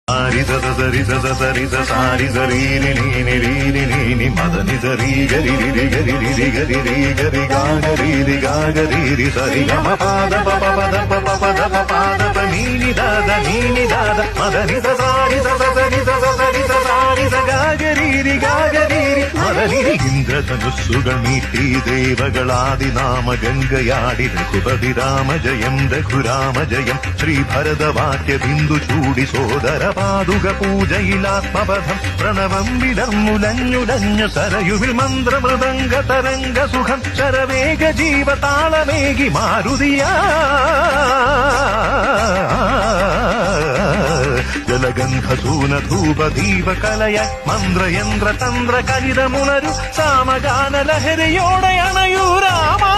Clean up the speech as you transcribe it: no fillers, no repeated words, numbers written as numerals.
സാരി സരി സരി സാരി സരീരി നീനി മദനി സരി ഗരി ഗരി ഗരി ഗരി ഗരി ഗാഗരി ഗാഗരി സരി ഗമ പാദ പപ പദ പപ പദ പാദ നീനി ദാദ മദനി സാരി സരി സരി സാരി ഗാഗരി ഗാഗരി മദനി ഇന്ദ്രധനുസ്സുകൾ നീട്ടി ദേവകളാദിനാമ ഗംഗയാടി രഘുപതി രാമജയം രഘുരാമജയം ശ്രീഭരതവാക്യ ബിന്ദു ചൂടി സോദര പാതുക പൂജയിലാത്മപഥം പ്രണവം വിടർന്നുലഞ്ഞുലഞ്ഞു സരയുവിൽ മന്ത്രമൃദംഗ തരംഗ സുഖം ശരവേഗ ജീവതാളമേകി മാരുതിയാ ജലഗന്ധസൂന ധൂപ ദീപ കലയ മന്ത്രയന്ത്ര തന്ത്ര കരിതമുണരു സാമഗാന ലഹരിയോടെ അണയൂ രാമാ